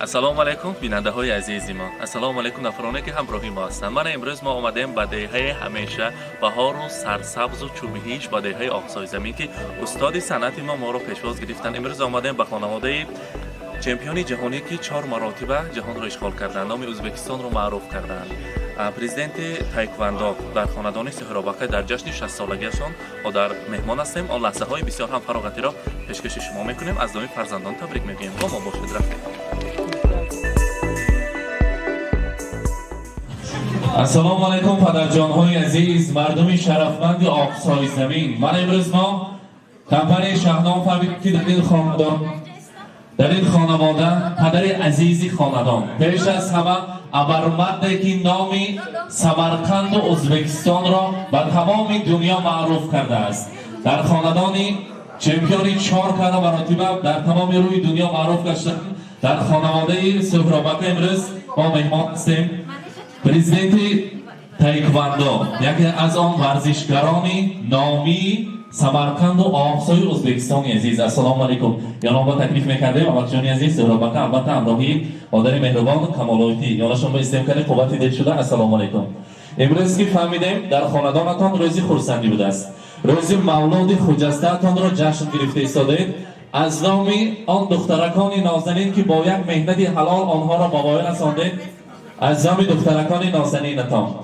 السلام علیکم بیننده های عزیزی ما. السلام علیکم افرانی که همراهی ما هستند. من امروز ما آمدیم به دهه همیشه بهار و سرسبز و چوبیش به دهه آقسای زمین که استاد صنعت ما رو پیشواز گرفتن. امروز آمدیم به خانواده چمپیون جهانی که 4 مرتبه جهان رو اشغال کردند، نام ازبکستان رو معروف کردند. پرزیدنت تایکواندو در خاندان سهرابقه در جشن 60 سالگیشان و در مهمان هستیم. آن لحظه های بسیار هم فراغتی را پیشکش شما میکنیم. از نام فرزندان تبریک میگیم. با ما باشید. رفتیم. السلام علیکم پدرجان های عزیز، مردم شرفمند آقسای زمین. من امروز ما کمپانی شهنام فهمید که در این خانواده پدر عزیزی خاندان پیش از همه ابرمرده که نامی سمرقند و ازبکستان را به تمام دنیا معروف کرده است. در خاندانی چمپیونی 4 مرتبه در تمام روی دنیا معروف گشتند. در خانواده سهرابقه امروز ما مهمان هستیم پرزیدنت تایکواندو، یکی از آن ورزشکارانی نامی سمرقند و آقسای ازبکستان عزیز. السلام علیکم. یانا با تکلیف میکردیم احمد جانی عزیز سهرابقه البته همراهی مادر مهربان کمالایتی یانشون به استمکان قوت دل شده. السلام علیکم. امروز که فهمیدیم در خاندانتان روزی خرسندی بوده است، روزی مولود خجسته‌تان را جشن گرفته ایستادید. از نامی آن دخترکان نازنین که با یک مهنت حلال آنها را به پایان رساندید، از نام دخترکان نازنینتان،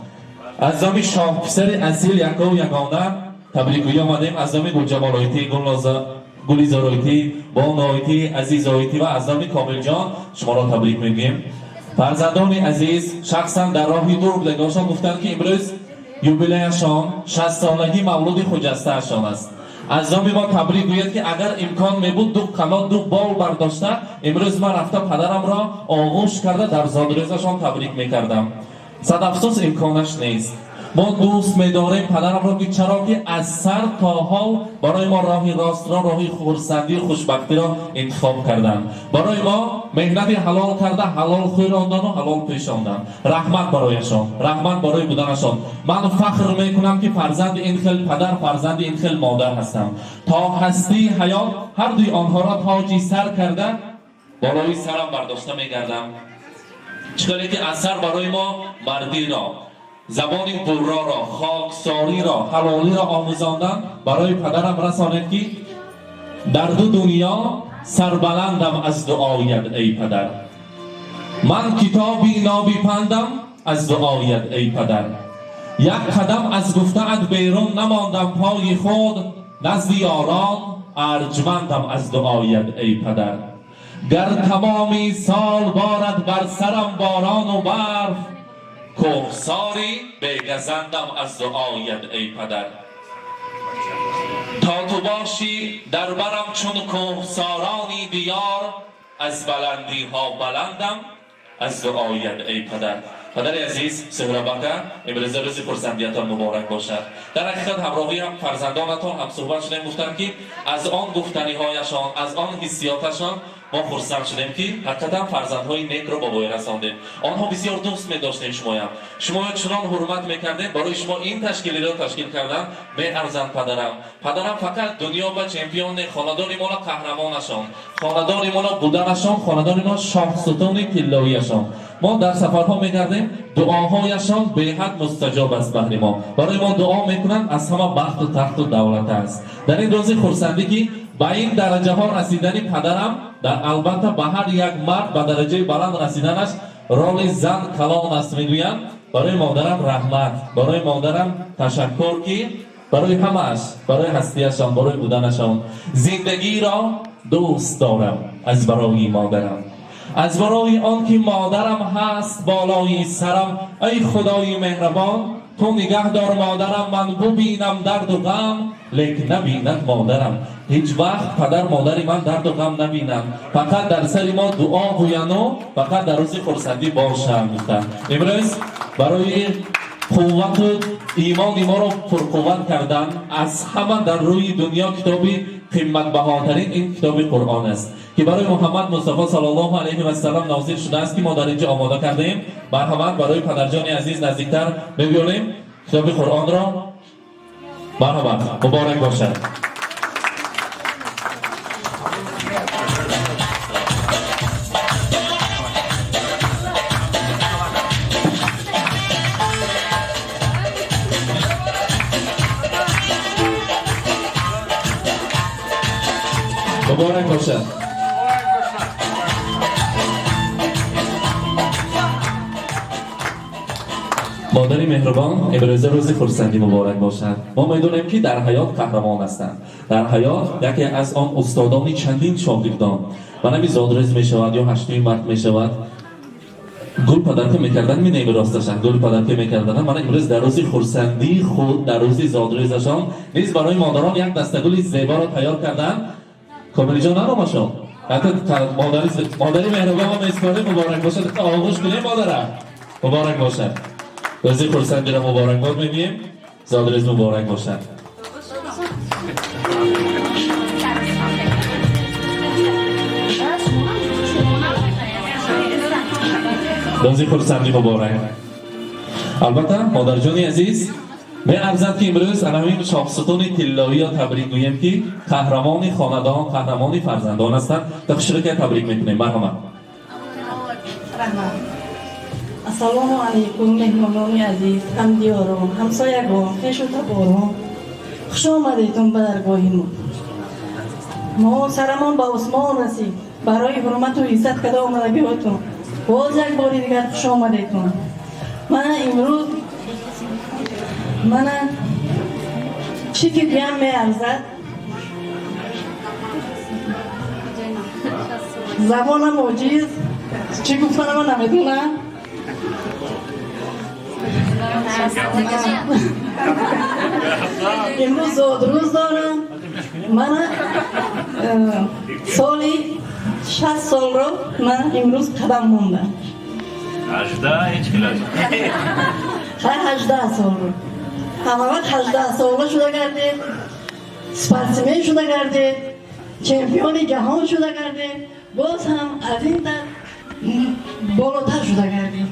از نام شاه پسر اصیل یکا و یگانه تبریکگویی آمدیم. از نام گلجمالایتی، گلیزارایتی، بانایتی، عزیزایتی و از نام کامل جان شما را تبریک میگیم. فرزندان عزیز شخصا در راهی دور بودگاشان گفتند که امروز یوبیلیشان 60 سالگی مولود خجسته‌شان است. از نام ما تبریک گوید که اگر امکان میبود 2 قنات 2 بال برداشته امروز من رفته پدرم را آغوش کرده در زادروزشان تبریک میکردم. صد افسوس امکانش نیست. ما دوست می‌داریم پدرم را که چرا که از سر تا حال برای ما راهی راست را، راهی خرسندی خوشبختی را انتخاب کردند. برای ما مهنت حلال کرده، حلال خوی راندن و حلال پیشاندن. رحمت برایشان، رحمت برای بودنشان. من فخر میکنم که فرزند این خیل پدر، فرزند این خیل مادر هستم. تا هستی حیات هر دوی آنها را تاجی سر کرده بالای سرم برداشته میگردم. چطوری که اثر برای ما مردی را، زبان برا را، خاکساری را، حلالی را آموزاندن برای پدرم رسانید که در 2 دنیا سربلندم از دعایت ای پدر. من کتابی نابی پندم از دعایت ای پدر. یک قدم از گفته‌ات بیرون نماندم پای خود، نزد یاران ارجمندم از دعایت ای پدر. گر تمامی سال بارد بر سرم باران و برف، کوهساری بگزندم از دعایت ای پدر. تا تو باشی در برم چون کوهسارانی دیار، از بلندی ها بلندم از دعایت ای پدر. پدر عزیز سهرابقه امروز روز خرسندیتان مبارک باشد. در حقیقت همراهی هم فرزندانتان هم صحبت شدیم، گفتن که از آن گفتنی هایشان، از آن حسیاتشان ما خرسند شدیم که حقیقتا فرزندهای نیک رو با وی رساندیم. آنها بسیار دوست می داشتیم. شما چنان حرمت میکردید، برای شما این تشکیلی را تشکیل کردن. می ارزند پدرم فقط دنیا و چمپیون خاندان ما را قهرمانشان، خاندان ما را بودنشان، خاندان ما شاه ستون کلاییشان. ما در سفرها میگردیم، دعاهایشان به حد مستجاب است. برای ما برای ما دعا میکنند، از همه بخت و تخت و دولت است. در این روز خرسندی که به این درجه ها رسیدنی پدرم، در البته به هر یک مرد به درجه بلند رسیدنش رول زن کلان است میگویند. برای مادرم رحمت، برای مادرم تشکر که برای همه‌اش، برای هستیشان، برای بودنشان. زندگی را دوست دارم از برای مادرم، از برای آن که مادرم هست بالای سرم. ای خدای مهربان تو نگه دار مادرم، من ببینم درد و غم لیک نبیند مادرم. هیچ وقت پدر مادری من درد و غم نبینم، فقط در سر ما دعا گویند، فقط در روز خرسندی باشم گفتن. امروز برای قوت و ایمان ما را پرقوت کردن. از همه در روی دنیا کتابی قیمت بهاترین این کتاب قرآن است که برای محمد مصطفی صلی الله علیه و سلم نازل شده است که ما در اینجا آماده کردیم. مرحمت برای پدرجان عزیز نزدیکتر ببیاریم کتاب قرآن را. مرحمت مبارک باشد. مبارک باشد. مادری مهربان، امروز روز خرسندی مبارک باشد. ما میدونیم که در حیات قهرمان هستند. در حیات یکی از آن استادانی چندین شاگردان و نمی زادرز می شود یا هشتمی مرد می شود گل پدرکه میکردن می نمی راستشن گل پدرکه میکردن. من امروز در روز خرسندی خود در روز زادرزشان نیز برای مادران یک دسته گل زیبا را تیار کردن. کامل جان نرامشان حتی مادری مهربان و میسپاره مبارک باشد. آغوش کنیم مادرم مبارک باشد. روز خرسندی را مبارک باد میگیم. زادرز مبارک باشد. روز خرسندی مبارک. البته مادر جانی عزیز می ارزد که امروز همین شاخصتون طلایی را تبریک گوییم که قهرمان خاندان قهرمان فرزندان هستند. در شرکت تبریک میکنیم. مرحبا. Assalomu alaykum mehmononi aziz, hamdiyorim, hamsoyagom, xeshu taborim. Xush omadedun ba dargohimon. Mo saramon ba osmon rasid. Baroyi hurmat u izzat kada omada biyotun. Boz yak bori digar xush omadedun. Mana imruz mana چی که بیام میارزد زبانم موجیز چی گفتنم من نمیدونم امروز زادروز دارم من سالی 60 سال رو من امروز قدم موندم 18 هیچ کلاس 18 سال رو همه وقت 18 ساله شده کرده سپرسمن شده کرده چمپیون جهان شده کرده باز هم از این در بالاتر شده کرده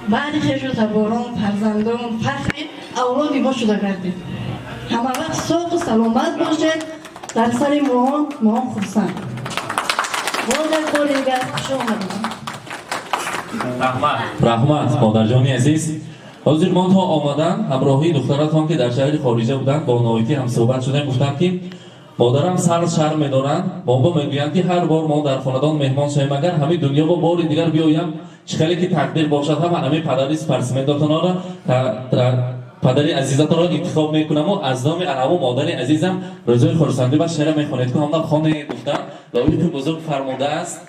بعد خیشو تبارون فرزندان فخر اولادی ما شده کرده همه وقت صحب و سلامت باشه در سر موهان خرسند باز یک بار دیگر خوش آمدیم رحمت مادر جانی عزیز حاضر ما تا آمدن همراهی دختراتان که در شهر خارجه بودند با نایتی هم صحبت شدن گفتن که مادرم سر شرم می‌دارند بابا میگویند که هر بار ما در خاندان مهمان شویم اگر همه دنیا با بار دیگر بیایم چقدر که تقدیر باشد هم همه پدری سپرسمنداتان را پدری عزیزتان را انتخاب میکنم و از نام انعام مادر عزیزم رضای خرسندی و شعر میخوانید که هم خانه گفتن لایق بزرگ فرموده است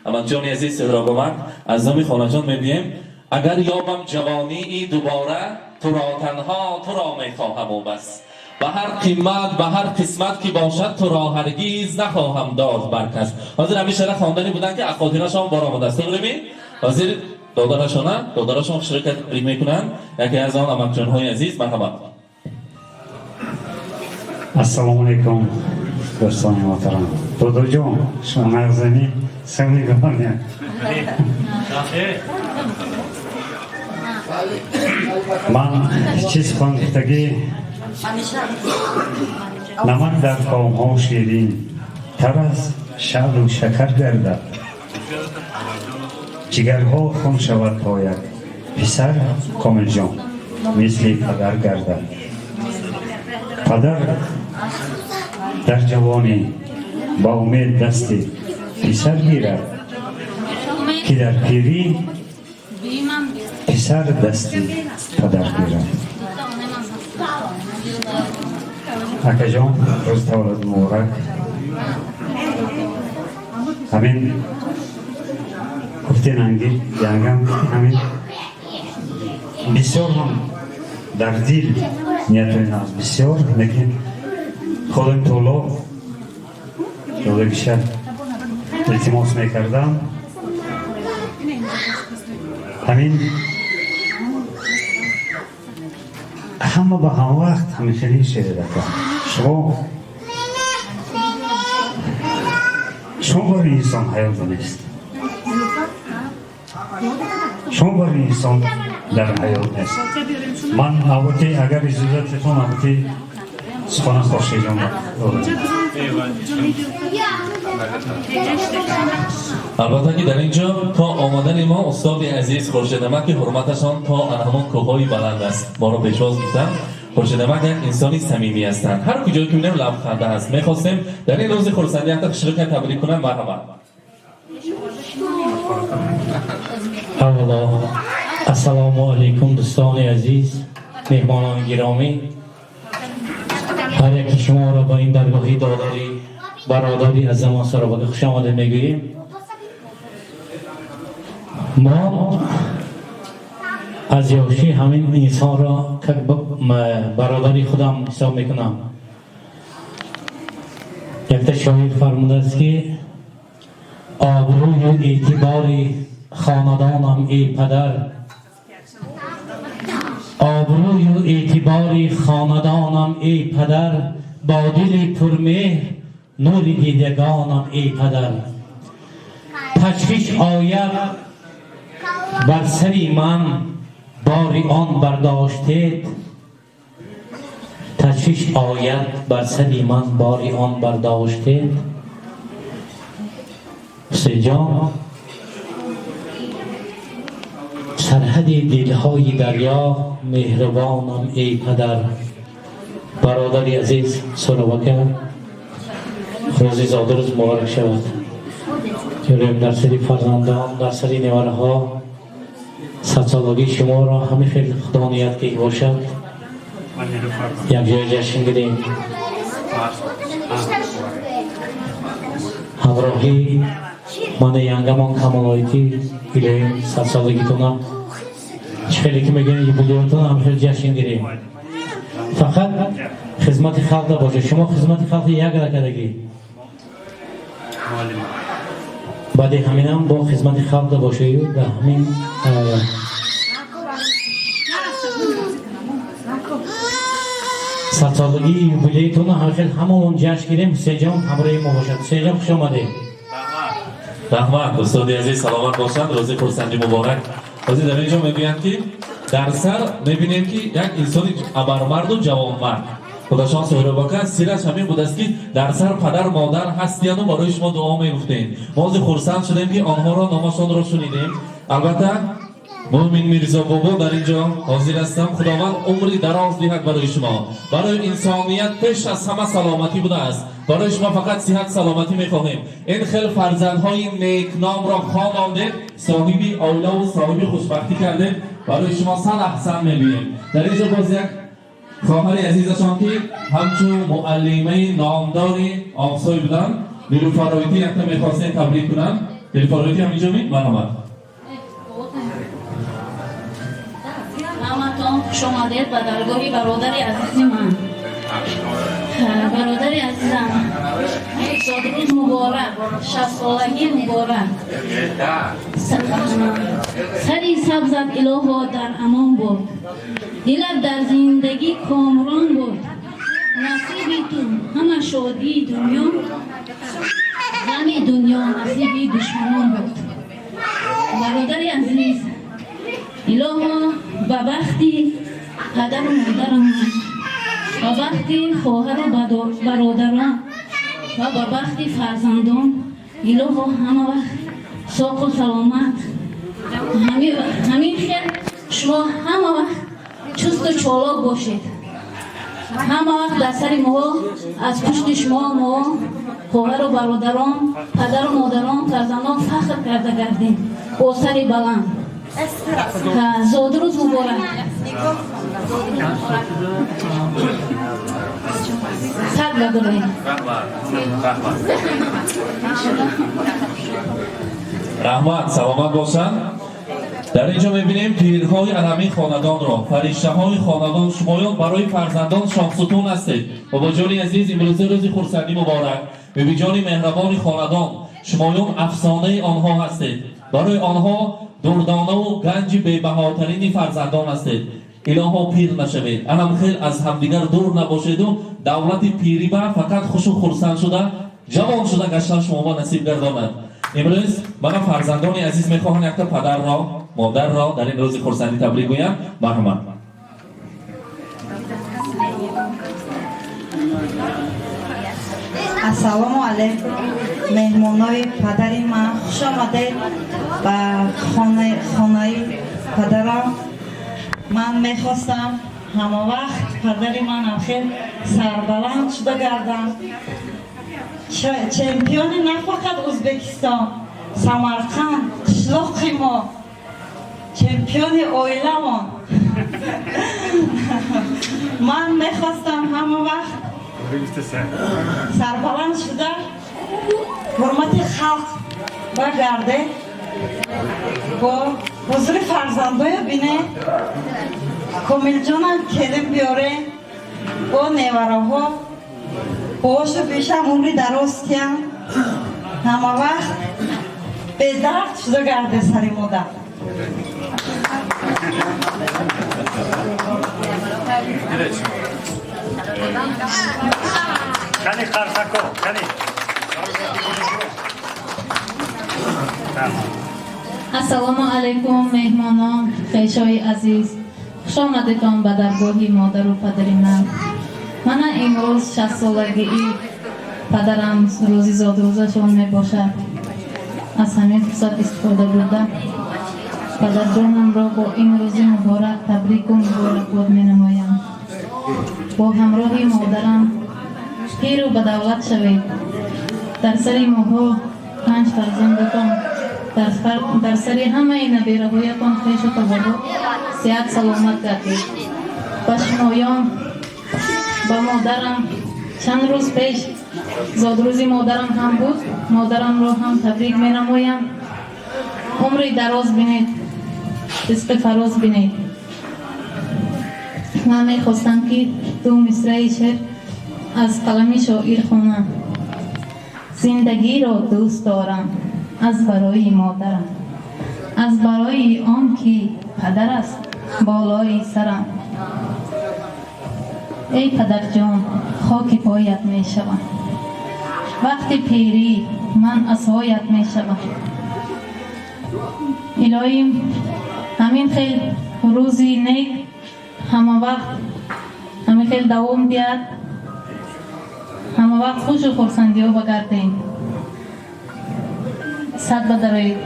احمد جان عزیز صدرا از نام خانه جان میگویم اگر یابم جوانی ای دوباره تو را تنها تو را میخواهم و بس به هر قیمت به هر قسمت که باشد تو را هرگیز نخواهم داد بر کس. حاضر همیشه را خواندنی بودن که اخاطرشان برآمده است. ببینید حاضر دادرشان شرکت تبریک میکنن یکی از آن احمد جان های عزیز. مرحبا. السلام علیکم دوستان محترم. دادر جان شما نازنین سمنگانی من چیز خواندگی نمک در قوم ها شیرین تر از شعر و شکر گردد جگرها خون شود باید پسر کامل جان مثل پدر گردد پدر در جوانی با امید دستی پسر گیرد که در پیری پسر دستی پدر گیرد. اکا جان روز تولد مبارک. همین گفتین انگی جنگم همین بسیار هم در دل نیتوین از بسیار لیکن خودم طوله بیشتر التماس میکردم همین همه با هم وقت همیشه شده دکتر شما باری انسان حیات نیست شما باری انسان در حیات نیست من آوتی اگر اجازتتون آوتی سخانه خوشی جان البته که در اینجا تا آمدن ما استاد عزیز خورشید نمک که حرمتشان تا انهمان کوههای بلند است ما را پیشواز می‌کنند. خورشیدمند یک انسانی صمیمی هستند. هر کجا که میرم لبخنده هست. میخواستیم در این روز خورسندی حتی شرکت تبریک کنم. مرحبا. اولا السلام علیکم دوستان عزیز، مهمانان گرامی، هر یکی شما را با این درگاهی داداری برادری از زمان سراباده خوش آمده میگوییم. ما از یوشی همین انسان را که برادری خودم حساب میکنم. یک تا شاعر فرموده است که آبروی و اعتبار خاندانم ای پدر، آبروی و اعتبار خاندانم ای پدر، با دل پرمهر نور دیدگانم ای پدر. تشویش آید بر سری من باری آن برداشتید، تشویش آید بر سری من باری آن برداشتید. حسین جان سرحد دلهای دریا مهربانم ای پدر. برادری عزیز سلوکه روز زاده روز مبارک شود. جرم در سری فرزندان در سری نوره ها سالگی شما را همه خیلی خدا نیت که باشد یک جای جشن گیریم. همراهی من ینگمان کمالایتی گیریم 100 سالگیتونم خیلی که میگن یوبیلیتون هم خیلی جشن گیریم. فقط خدمت خلق باشه. شما خدمت خلق یک رکدگی بعد همین هم با خدمت خلق باشه و همین سالگی یوبیلیتون هم خیلی همون جشن گیریم. حسین جان همراه ما باشد. حسین جان خوش آمده. رحمت دوستان عزیز سلامت باشند. روز خورسندی مبارک. عزیز در اینجا میگویند که در سر میبینیم که یک انسان ابرمرد و جوانمرد خداشان سهره بکن سیرش همین بود است که در سر پدر مادر هستیند و برای شما دعا میگفتیم. ما خورسند شدیم که آنها را نامشان را شنیدیم. البته مومن میرزا بابا در اینجا حاضر هستم. خداوند عمری دراز دهد برای شما. برای انسانیت پیش از همه سلامتی بوده است. برای شما فقط صحت سلامتی میخواهیم. این خیلی فرزندهای نیک نام را خواننده صاحبی اوله و صاحبی خوشبختی کرده. برای شما صد احسن میگوییم. در اینجا باز یک خواهر عزیزشان که همچون معلمه نامداری آقسای بودن نیلوفر یک تا میخواستیم تبریک کنم. نیلوفر هم اینجا می؟ مرحبا. همتون خوش آمدید به درگاه برادر عزیز من. برادر عزیزم صادروز مبارک 60 سالگی مبارک. سری سبزت الهو در امان بود، دلت در زندگی کامران بود. نصیبی تو همه شادی دنیا، غم دنیا نصیبی دشمنان بود. برادر عزیز الهو به بختی پدر و مادرم و بختی خواهر و برادران و به بختی فرزندان الهو همه وقت ساق و سلامت همین خیل شما همه وقت چست و چالاک باشید. همه وقت در سر ما از پشت شما ما خواهر و برادران پدر و مادران فرزندان فخر کرده گردیم با سر بلند. زادروز مبارک. صد بدرید. رحمت سلامت باشند. در اینجا میبینیم پیرهای علمی خاندان را فرشته های خاندان شمایان برای فرزندان شامستون هستید. بابا جان عزیز امروز روز خورسندی مبارک. ببی جان مهربان خاندان شمایان افسانه آنها هستید. برای آنها دردانه و گنج بی‌بهاترین فرزندان هستید. الها پیر نشوید. انم خیل از همدیگر دور نباشید و دولت پیری با فقط خوش و خرسند شده جوان شده گشتن شما با نصیب گرداند. امروز من فرزندان عزیز میخواهم یک تا پدر را مادر را در این روز خرسندی تبریک گویم. مرحبا. السلام علیکم مهمانای پدری من خوش آمدید به خانه پدرم. من میخواستم ҳама вақт падари ман ахир сарбаланд шуда гардам. Чемпиони на фақат Ӯзбекистон, Самарқанд, қишлоқи мо, чемпиони оиламон. Ман мехостам ҳама вақт сарбаланд шуда ҳурмати халқ баргарде, бо ҳузури фарзандоя бине, Комилҷонам келин биёре, бо невараҳо бошу бешам умри дароз киям, ҳама вақт бедард шуда гарде сари модар. Кани Қарсако, кани. ассалому алайкум меҳмонон, хешои азиз, хуш омадедон ба даргоҳи модару падари ман. Мана имрӯз 60-солагии падарам рӯзи зодрӯзашон мебошад. Аз ҳамин фурсат истифода бурда падарҷонамро бо ин рӯзи муборак табрику муборакбод менамоям. бо ҳамроҳи модарам пиру бадавлат шавед. дар сари моҳо 5 фарзандатон, дар сари ҳамаи набераҳоятон хешу табобо сеҳат саломат гардед. ба шумоён, ба модарам чанд рӯз пеш зодрӯзи модарам ҳам буд. Модарамро ҳам табрик менамоям. умри дароз бинед, ризқи фароз бинед. ман мехостам ки ду мисраи шеър аз қалами шоир хонам. зиндагиро дӯст дорам аз барои модарам, аз барои он ки падар аст болои сарам. ای پدرجان خاک پایت می شوم، وقتی پیری من عصایت می شوم. الهیم همین خیل روزی نیک همه وقت همین خیل دوام بیاد، همه وقت خوش و خورسندی ها بگردیم. صد بدرید.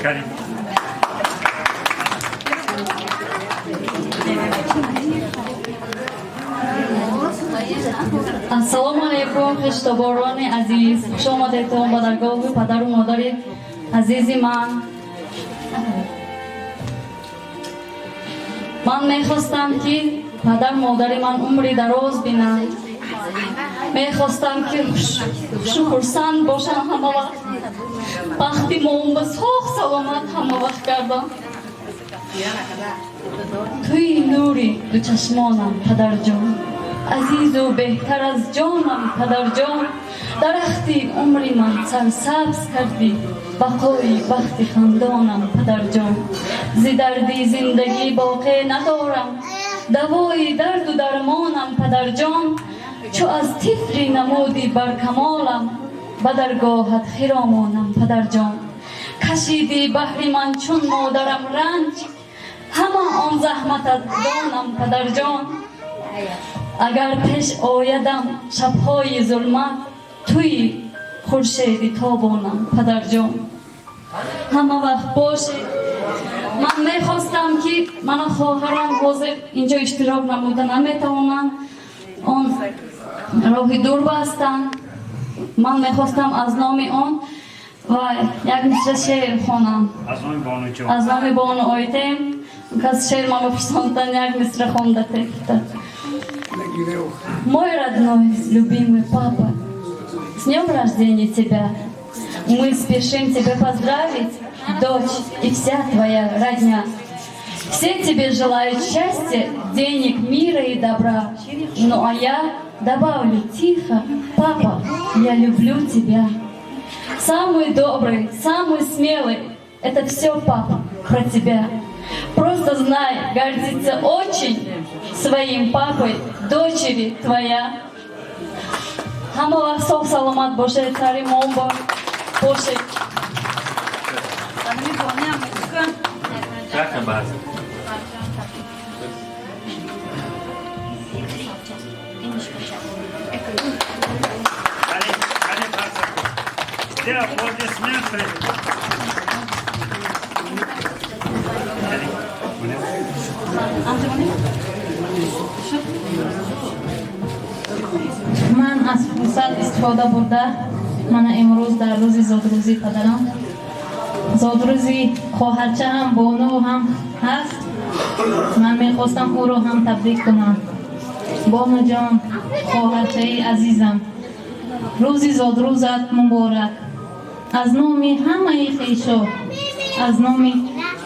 Karim. Ассалому алайкум, хештаборони азиз. Хуш омадедон ба даргоҳи падару модари азизи ман. Ман мехостам ки падар модари ман умри дароз бинанд. мехостам ки хушу хурсанд бошанд ҳама вақт. бахти моъмба соғ саломат ҳама вақт гардам. туи нури ду чашмонам падарҷон, азизу беҳтар аз ҷонам падарҷон. дарахти умри ман сарсабз кардӣ, бақои бахти хандонам падарҷон. зи дарди зиндагӣ боқе надорам, давои дарду дармонам падарҷон. чу аз тифли намудӣ баркамолам, ба даргоҳат хиромонам падарҷон. кашиди баҳри ман чун модарам ранҷ, ҳама он заҳматат донам падарҷон. агар пеш оядам шабҳои зулмат, туи хуршеди тобонам падарҷон. ҳама вақт бошед. ман мехостам ки мана хоҳарам ҳозир инҷо иштирок намуда наметавонанд, он роҳи дур бастанд. ман мехостам аз номи он ва як мисра шеър хонам. аз номи бону ойтем кас шеър ман бипурсондан як мисра хонда текта. мой родной, любимый папа, с днем рождения тебя! Мы спешим тебя поздравить, дочь и вся твоя родня. Все тебе желают счастья, денег, мира и добра. Ну а я добавлю тихо: папа, я люблю тебя. Самый добрый, самый смелый — это все, папа, про тебя. Просто знай, гордится очень своим папой дочери твоя. ҳама вақт соғ саломат бошед, сари моъмба бошед. Те аплодисменты. من از فرصت استفاده برده من امروز در روز زادروزی پدرم زادروزی خواهرچه هم بانو هم هست من میخواستم او رو هم تبریک کنم بانو جان خواهرچه عزیزم روزی زادروزت مبارک از نامی همه خیشا از نامی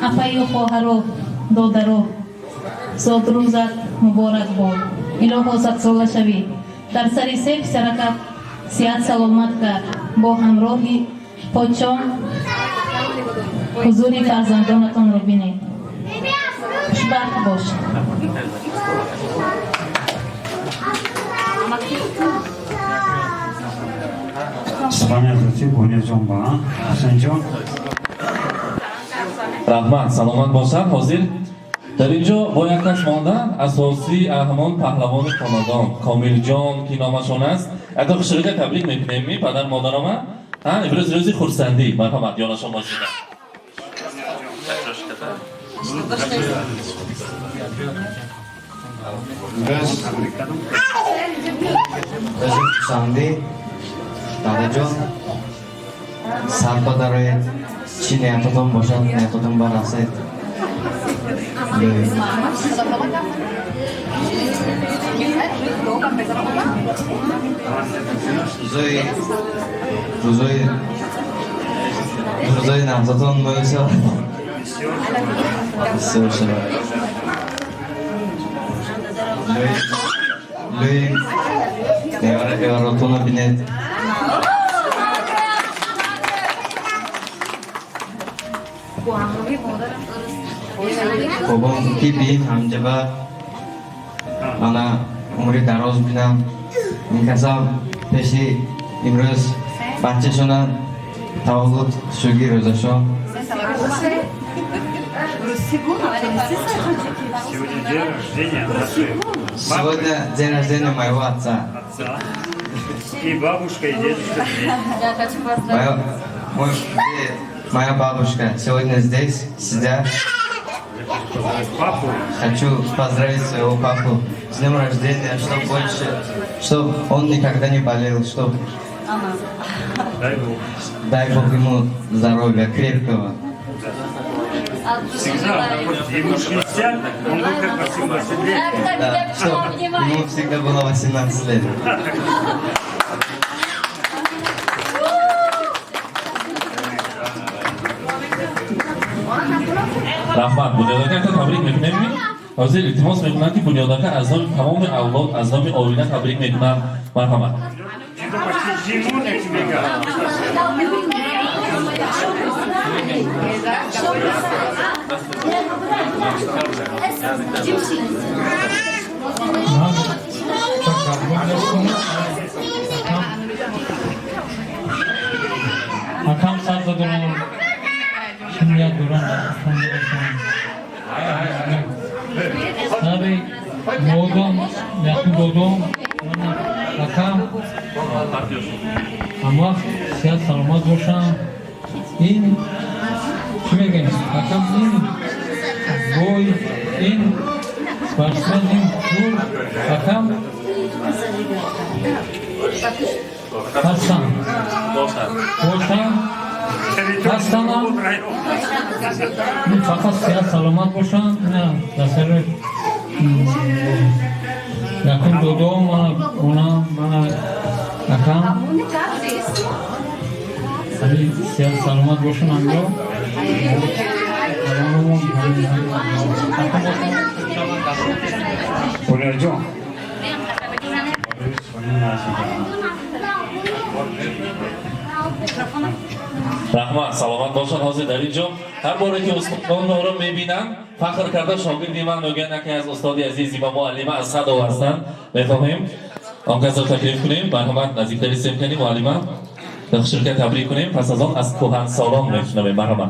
اپای و خواهرو دادرو زادروزت مبارک باد الهو صد ساله شوی در سری سه پسرکت صحت سلامت کرد با همراهی پادشاه حضوری فرزندانتان رو بینید خوشبخت باش Salom Hazrati Bunyodjon ba, Husaynjon. رحمت سلامت باشد حاضر در اینجا با یک کس ماندن اساسی اهمان پهلوان خاندان کامل جان که نامشان است اگر خوشحالی تبریک میکنیم پدر مادرم امروز روزی خورسندی مرحمت یادشان باشید روزی خورسندی داداجان سر پدرت چی نیتتان باشد نیتتان برسد روزای نمزتان بایسا بسیار شد لوی نیاراتون رو بینید بابام کی بین همجبه من عمری دراز بینم این کسا پیشی امروز بچه شونن تولد شوگی روزشو Сегодня день рождения нашей Сегодня день рождения моего отца. и бабушка, и дедушка. Моя бабушка сегодня здесь сидят. Папу. Хочу поздравить своего папу с днем рождения, чтобы больше, чтобы он никогда не болел, чтобы дай Бог ему здоровья крепкого. Всегда, ему 60, он был как 18 лет. Да, чтобы ему всегда было 18 лет. رحمت بنیادکر تا تبریک میکنیم حاضر التماس میکنم که بنیادکر از نام تمام اولاد از نام آینه تبریک میکنم مرحمت Это почти зиму на тебе. Akam sazda duran, şimdiye duran, tabi doğdum, yakın doğdum, akam, ama siyah salmaz boşan, in, kime gelin, akam in, boy, in, sportsman in, dur, akam, Hasan, boşan, Hasan'a, fakat siyah salamat boşan, ne, dasarı, yakın doğduğum bana akam, hani siyah salamat boşan amca, Bunyodjon. رحمت سلامت باشد حاضر در اینجا هر باره که استادان رو میبینن فخر کرده شاگردی من میگن که از استاد عزیز و معلم اسد او هستند میخواهیم آن کس را تکلیف کنیم مرحمت نزدیکتری سیم کنیم معلم در شرکت تبریک کنیم پس از آن از کهن سالان میشنویم مرحمت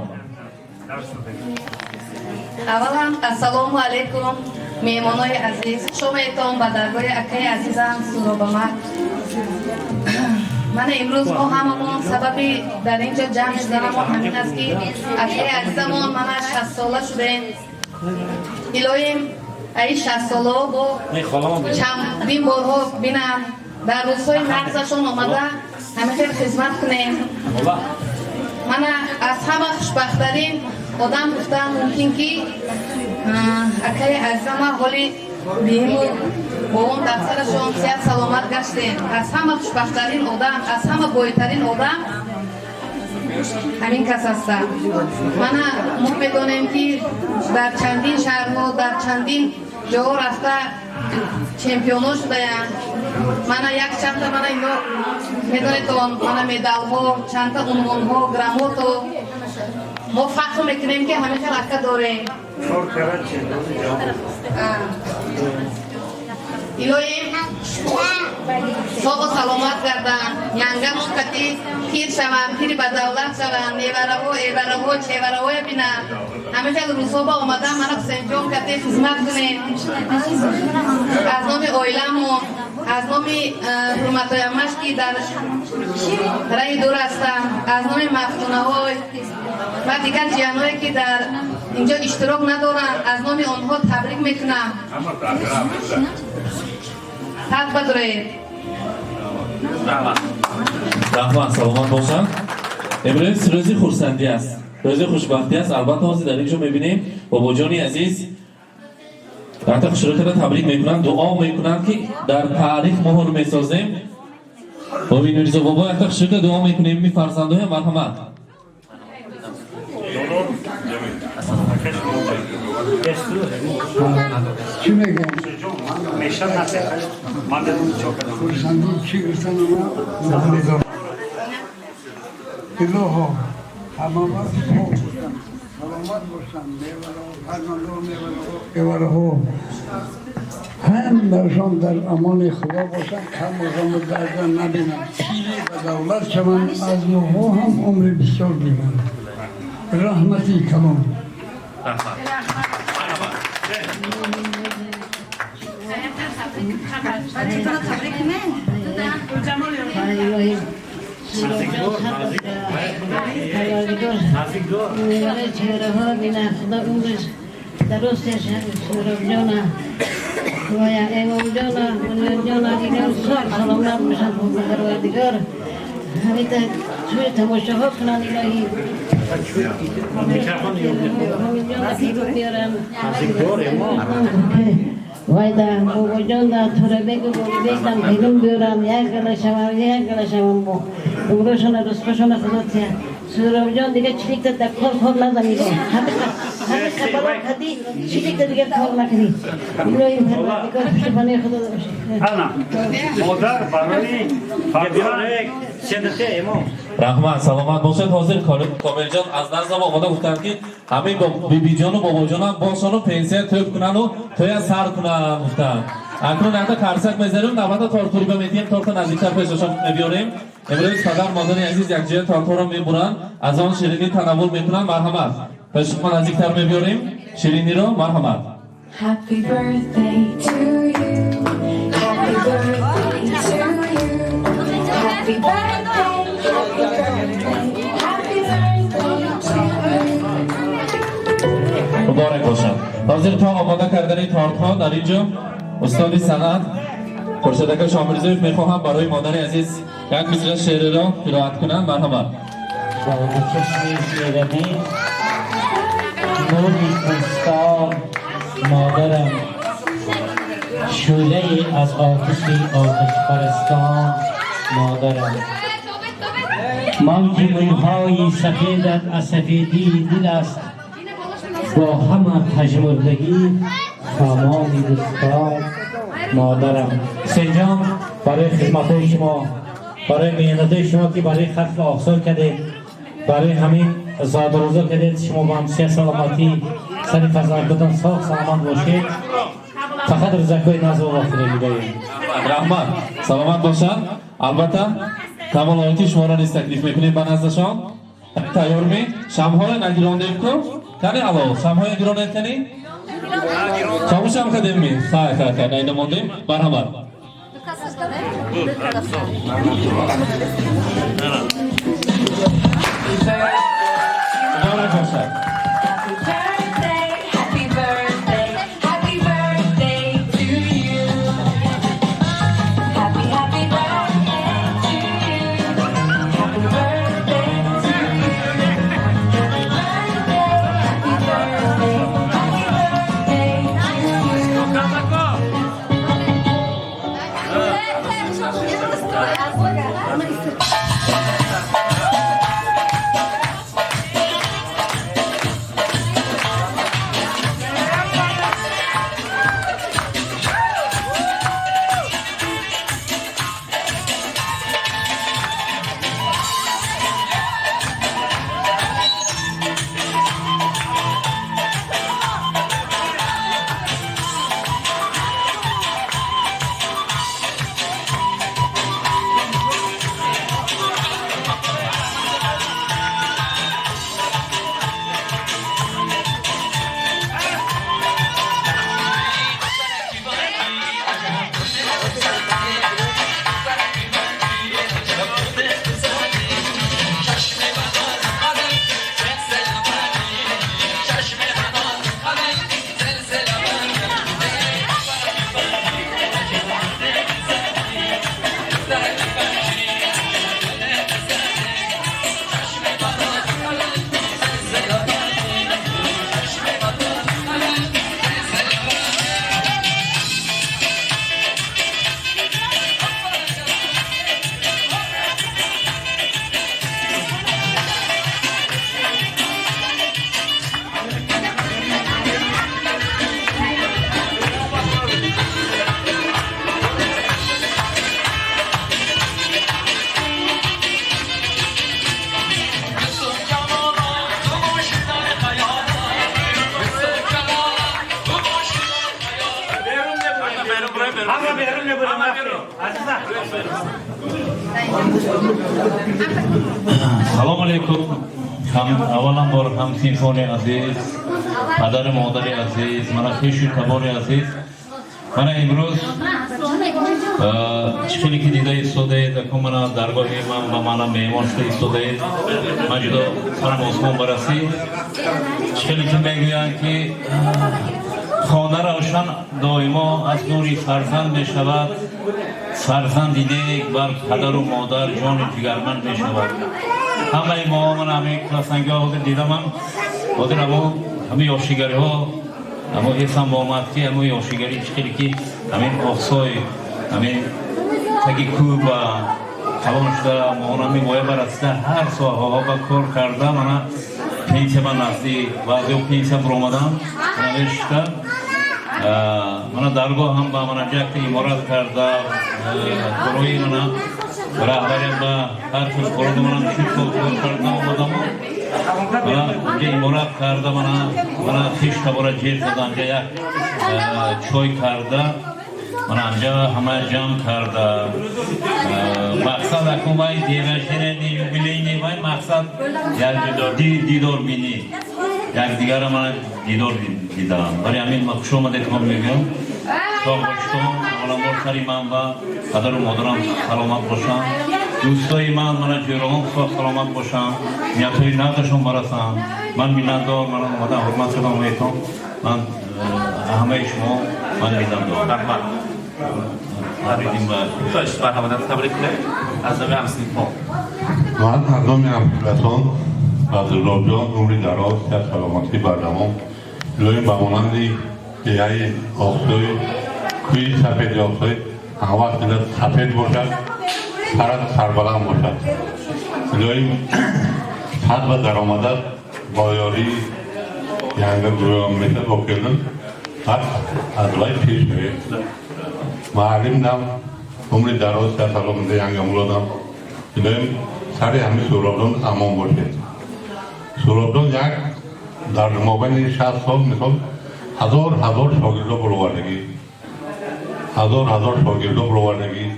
اولا السلام علیکم میمانای عزیز شما ایتان به درگاه اکای عزیزم سلام من امروز ما هممون سببی در اینجا جمع شدنمون همین است که اکه عزیزمون من 60 ساله شده الهیم ای 60 ساله با چندین بارها بینم در روزهای مغزشون آمده همه خدمت کنیم من از همه خوشبخت‌ترین آدم گفتم ممکن که اکه عزیزم حالی بهمون با اون دفترشون صحت سلامت گشتیم از همه خوشبخت‌ترین آدم از همه بایترین آدم همین کس هستم ما میدونیم که در چندین شهرها در چندین جاها رفته چمپیونا شده من یک چند تا من اینو میدونید من مدال ها چند تا عنوان ها گرامات ها ما فخر میکنیم که همیشه رکه داریم الهی ساق و سلامت کردن ینگمون کتی پیر شوند پیر بدولت شوند ایوره ها چیوره های بینن همیشه روزها با آمدن من حسین جان کتی خدمت کنیم از نام آیلمون از نام حرمتای امش که در رای دور هستم از نام مفتونه های و دیگر جیانهایی که در اینجا اشتراک ندارن از نام آنها تبریک میکنم حق بدارید رحمان سلامت باشن امروز روزی خورسندی است روزی خوشبختی است البته حاضر در اینجا میبینیم بابا جانی عزیز وقتی شرکت تبریک میکنن دعا میکنن که در تاریخ مهر میسازیم با بینوریزا بابا وقتی شرکت دعا میکنیم می فرزندهای مرحمت چی میگم؟ میشه نسه من دارم چوکر خورسندی چی گفتن اونا؟ الهو همه وقت خوب بودن سلامت باشن میوره ها هم درشان در امان خدا باشن کم و غم و درد نبینن پیری و دولت شوند از نوها هم عمر بسیار بینن رحمتی کلام درستش سورب جانا ویا امام جانا منیر جانا دیگر سلامت باشن بزرگوار دیگر همین توی تماشاها کنن الهی همین جانا کیلو بیارم وایدا بابا جان دا تھوڑا بگو بگم کیلو بیارم یک گلشم بو امروزشون رسپشون خداتیا سورب جان دیگه چلیک تا کار نزنید همه خبر کردی چلیک دیگه کار نکنی الهی دیگه پیش پناه خدا باشه انا مادر برای فرزند سنته امام رحمان سلامت باشد حاضر کامل جان از نزد ما آمده گفتند که همه با بیبی جان و بابا جان هم باشن و پنسیه توپ کنن و توی سر کنن گفتند اکنون نقطه کرسک میذاریم نوبت تارتوری به میتیم تارت نزدیکتر پیششان میبیاریم امروز پدر مادر عزیز یک جای تارتور رو میبرن از آن شیرینی تناول میکنن مرحمت پیششان نزدیکتر میبیاریم شیرینی رو مرحمت Happy birthday to you. Happy birthday to you. Happy birthday. Happy birthday to you. مبارک باشد حاضر تا آماده کردن تارت ها در اینجا استاد صنعت خورشیدک شامرزویف میخواهم برای مادر عزیز یک مثل شعر را قرائت کنند مرحمت با چشم شیرینی نوری پرستار مادرم شعله از آتش پرستان مادرم من که موهای سفیدت از سفیدی دل است با همه پژمردگی خامان دوستان مادرم سنجان برای خدمت شما برای مهنت شما که برای خلق آفسار کردید برای همین زاد روزا کردید شما با همسیه سلامتی سر فرزندتان ساخت سلامت باشید فقط رزقای نزد و وقت نمیدهید رحمت سلامت باشن البته کمال آیتی شما را نیز تکلیف میکنیم به نزدشان تیار می شمهای نگیرانده کن کنی علاو شمهای گیرانده کنی چاموش هم کدیم می خیلی نیده موندیم برحمت مبارک باشد. Happy birthday, happy birthday to you. Happy, happy birthday to you. Happy birthday to you. Happy birthday, happy birthday to you. سلام علیکم. avvalambor ham simfoniy aziz, padar modar aziz, mana xeshi tabor aziz. Mana imroz chikili ki dida istodayd, ako mana dargohi man va mana mehmon shуда istodayd. Man juda saram osmon barasi. Chikili ki meguyan ki خانه روشن دائما از نوری فرزند می شود. فرزند دیده بر پدر و مادر جان جگرمند می شود. همه ما من همه کلاسنگی ها دیدم هم بودن همه یاشیگری ها همه ایسان با آمد که همه یاشیگری چکلی که همین اخصای همین تگی کوب و کلان شده ما همی باید برسته هر سال ها با کار کرده من پینسه من نزدی بعضی و پینسه برامدم نوشته من درگاه هم با من جکت امارات کرده گروهی من رهبری با هر چیز کرده من شیش سال کرده آمدم من امارات کرده من خیش تباره جیر کرده انجا یک چای کرده من انجا همه جمع کرده مقصد اکنون باید دیوشین یوبیلینی باید مقصد یک دیدار بینی یک دیگر من دیدار دیدم برای همین من خوش آمده کام میگم شاه باشتم اولامور سری من و پدر و مادرم سلامت باشم دوستای من جیران سلامت باشم نیتوی نقدشون برسم من مینتدار من اومده حرمت شدم میتونم من همه شما من میدم دار بریدیم و خواهش برنامه تبریک از نوی همسین پا من هردم همکلتان از رابجان عمری دراز که سلامتی بردمم لوی بمانندی که یه آخصوی کوی سفید آخصوی هوا دلت سفید باشد سرت سربلند باشد لوی صد و در آمدد بایاری یعنی گروه میتر بکردن از لای پیش میرد معلم نم عمری دراز که سلامتی یعنی امولادم لوی سری همی سورابدان امان باشد سورابدان یک در مابین 60 سال مثال هزار شاگردا برآوردگی هزار شاگردا برآوردگی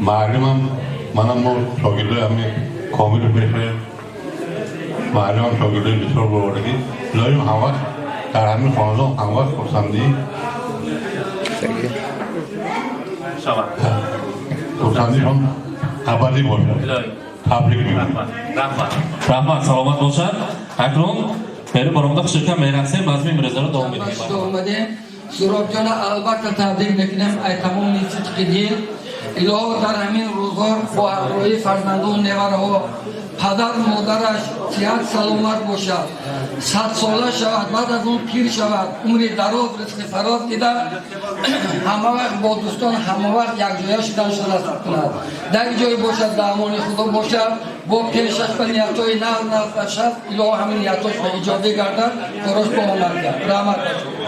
معلمم منم با شاگردا همین کامل میشه معلمم شاگردا بسیار برآوردگی لایم همه در همین خاندان همه خرسندی شود. خورسندیشان ابدی باشد. الهی. تبریک میگویم. رحمت. رحمت سلامت باشد. اکنون برای برآمده شرکت میرسیم از این مبارزه رو دوام میدیم. اومده سراب جان البته تبریک میکنم ای تمام نیست که دید الهی در همین روزگار با همراهی فرزندان نوره ها پدر مادرش صحت سلامت باشد 100 ساله شود بعد از اون پیر شود عمر دراز رزق فراز دیده همه وقت با دوستان همه وقت یک جای شدن نصیب کند در جای باشد در امان خدا باشد با پیشش به نیتهای نزد شد الهی همین نیتاش به ایجابی گردد درست با آمد کرد رحمت باشد.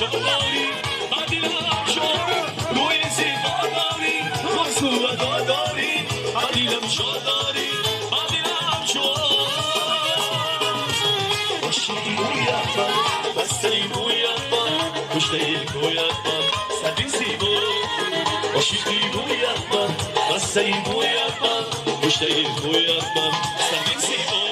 شاداری عدیلم شاد روی زیباداری خسرو داداری عدیلم شاداری عدیلم شاد باشی رویت من بستری رویت من پشت گویت من سبی زیبا باشی رویت من بستری رویت من پشت گویت من سبی زیبا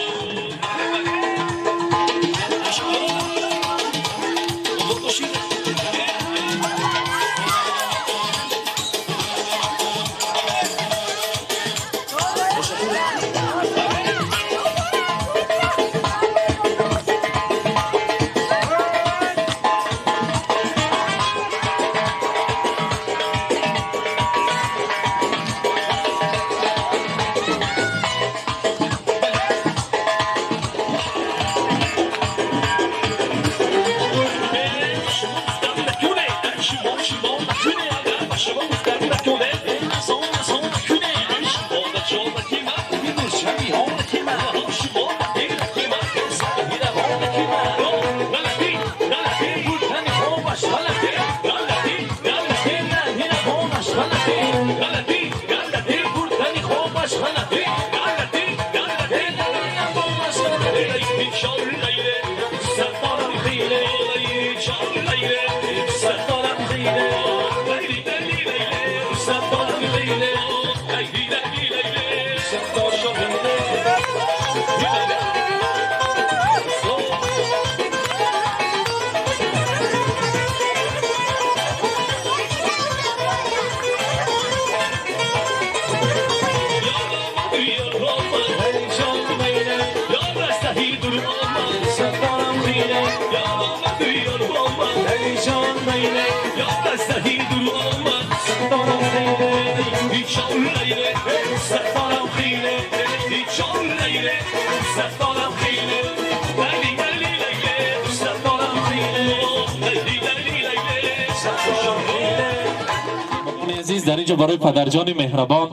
عزیز در اینجا برای پدرجان مهربان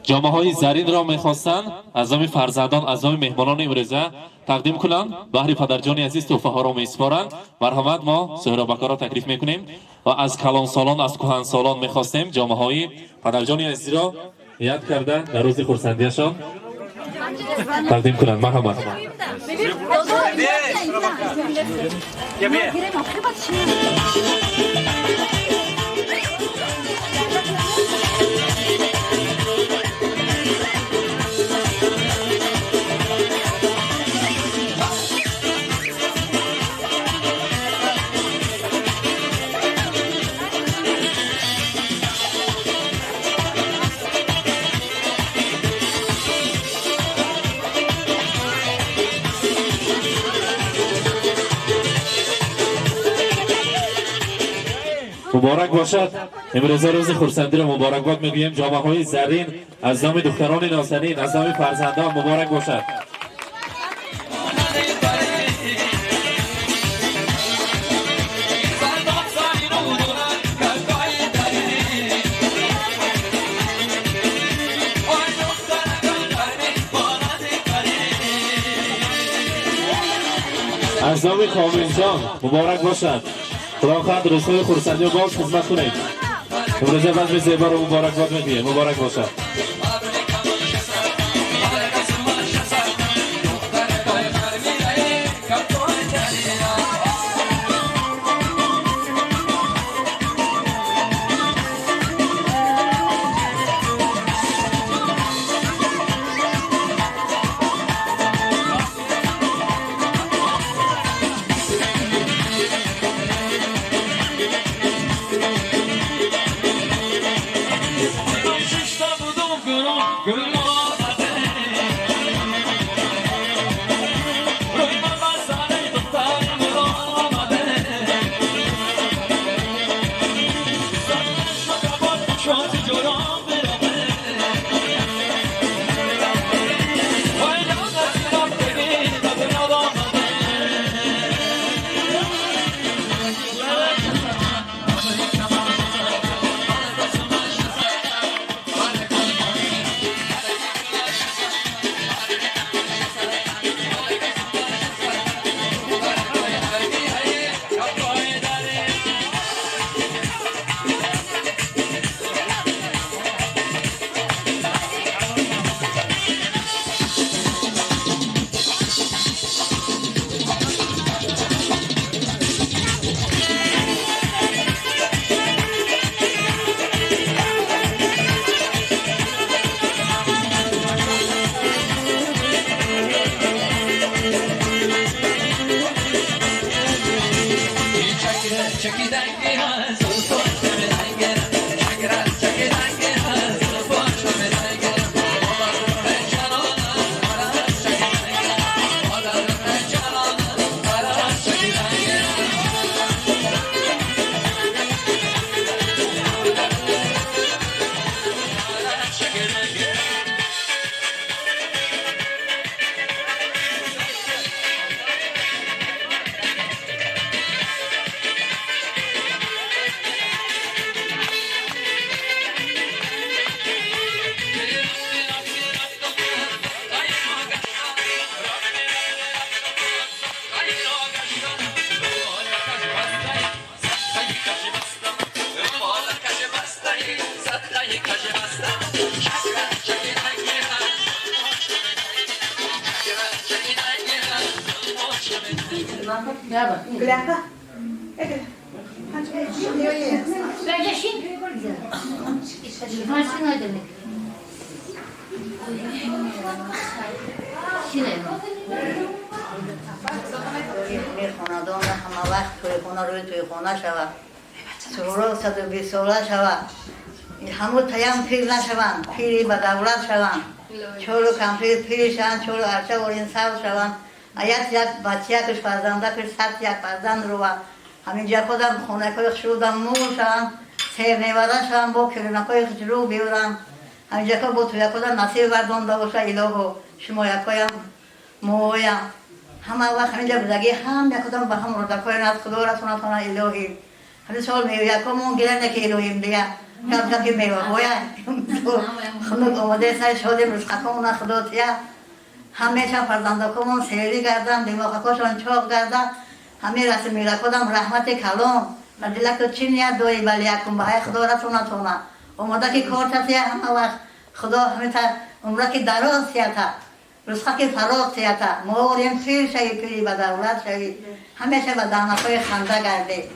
جامه های زرین را میخواستن از همین فرزندان از همین مهمانان امروزه تقدیم کنند. بهر پدرجان عزیز تحفه ها را میسپارند. مرحمت ما سهرابک را تکلیف میکنیم و از کلان سالان از کهن سالان میخواستیم جامه های پدرجان عزیز را یاد کرده در روز خرسندیشان تقدیم کنند. مرحمت مبارک باشد. امروز روز خرسندی را مبارک باد میگوییم. جامه های زرین از نام دختران نازنین از نام فرزندان مبارک باشد. از نام کامل جان مبارک باشد. خدا خواهد روزهای خرسندی و باز خدمت کنید. امروز بزم زیبا رو مبارک باد میگوییم. مبارک باشد. خاندان همه وقت توی خونه روی توی خونه شود سورا 120 ساله شود همون تیم پیر نشوند پیری به دولت شوند چولو کمپیر پیر شوند چولو ارچه ورین سال شوند یک بچه کش فرزنده کش ست یک فرزند رو همینجا خودم خونه که شدم مور شوند سیر نیوردن شوند با کلینکای خجرو بیورم همینجا که با توی خودم نصیب بردانده باشه الهو شما یکایم مویم همه وقت همینجا بزرگی هم یک کدام به هم رو دکای نت خدا رسونه تانه الهی همین سال میوه یکمون گیرنده که الهیم دیگه کم کم که میوه باید خنک آمده سر شدیم رزقکمون خدا تیا همیشه فرزندکمون سیری گردن دماغکاشون چاق گردن همین رسم میره کدام رحمت کلام و دلک چی نیت دوی بلی یکم به خدا رسونه تانه آمده که کار تیا همه وقت خدا همین تا عمره که دراز تیاتا رزقه که فراغ تیاتا موریم پیر شوی پیری به دولت شوی همیشه به دانکای خنده گرده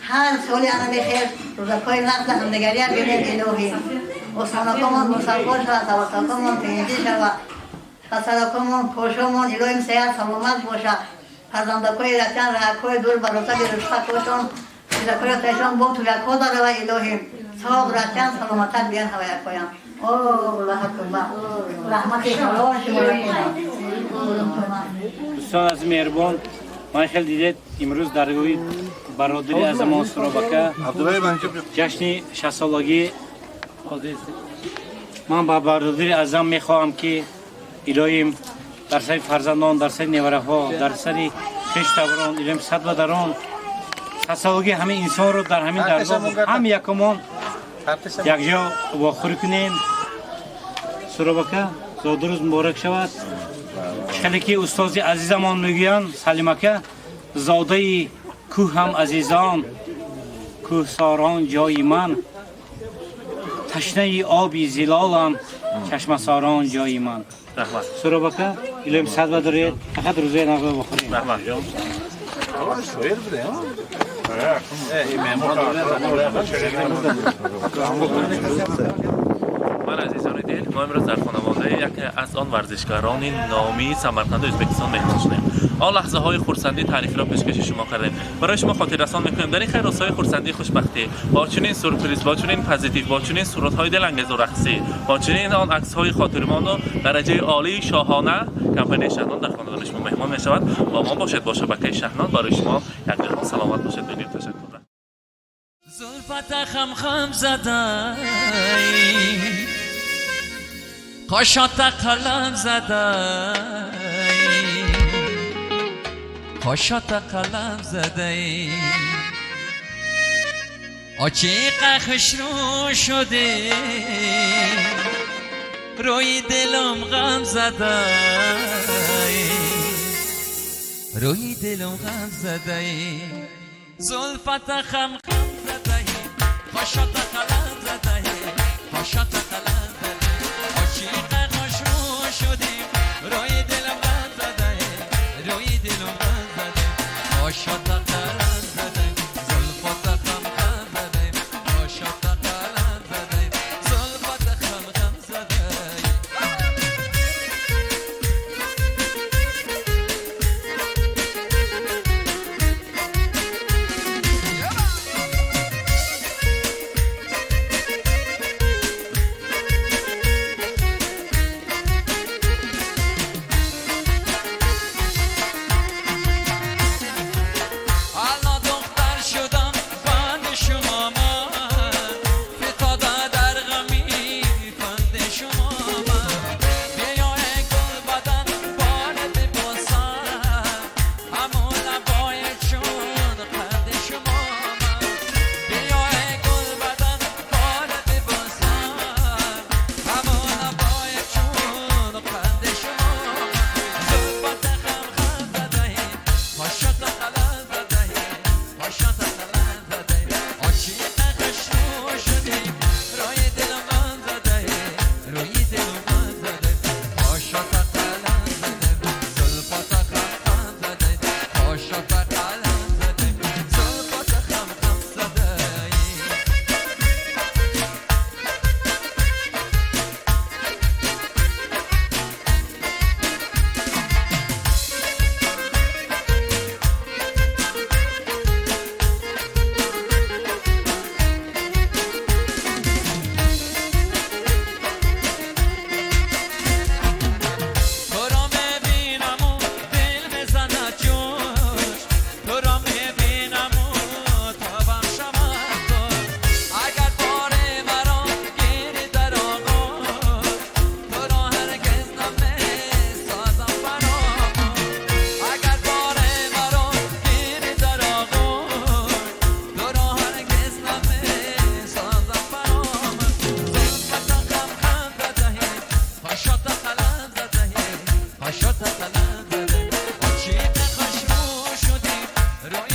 هر سالی انا بخیر روزکای نقل همدگری هم بینید الهی اسمانکمون مسافر شود توسطکمون پیندی شود خسرکمون پوشمون الهیم صحت سلامت باشه فرزندکای رکن رکای دور بروسه رزقه کشون رزقای تشون با تو یکو داره و الهیم ساق رکن سلامت بیان هوا یکایم الله اکبر رحمت خدا شما دوستان از مهربان من خیلی دیدید امروز در روی برادری از ما سرابکه جشن 60 سالگی من با برادری ازم میخواهم که الهیم در سر فرزندان در سر نیوره ها در سر خویشتواران الهیم صد و دران 60 سالگی همه انسان رو در همین درگاه هم یکمان یک جا واخوری کنیم سرابکه زاد روز مبارک شود خیلی که استاد عزیزمان میگویند سلیمکه زاده کوه هم عزیزان کوه ساران جای من تشنه آبی زلالم چشم ساران جای من سرابکه الهیم صد و درید فقط روزه نغمه بخوریم من عزیزان دل ما امروز در خانواده یکی از آن ورزشکاران نامی سمرقند ازبکستان مهمان شدیم. آن لحظه های خرسندی تاریخی را پیشکش شما کردیم. برای شما خاطر رسان میکنیم در این خیرات خرسندی خوشبختی با چنین سورپرایز با چنین پوزیتیو با چنین صورت های دلانگیز و رقصی با چنین آن عکس های خاطرمان و درجه عالی شاهانه کمپانی شهنان در خانواده شما مهمان میشود. با ما باشد با شبکه شهنان برای شما یک جهان سلامت باشد. ببینید تشکر. زلفت خم خم زدای قاشات قلم زدای قاشات قلم زدای عاشق خشرو شده روی دلم غم زدای روی دلم غم زدای زلفت خم قاشات قلم زدای قاشات قلم زدای عاشق خشرو شدیم روی دلم غم زدای روی دلم غم زدای قاشات قلم زدای زلفات خم خم زدای قاشات قلم زدای زلفات خم خم زدای روی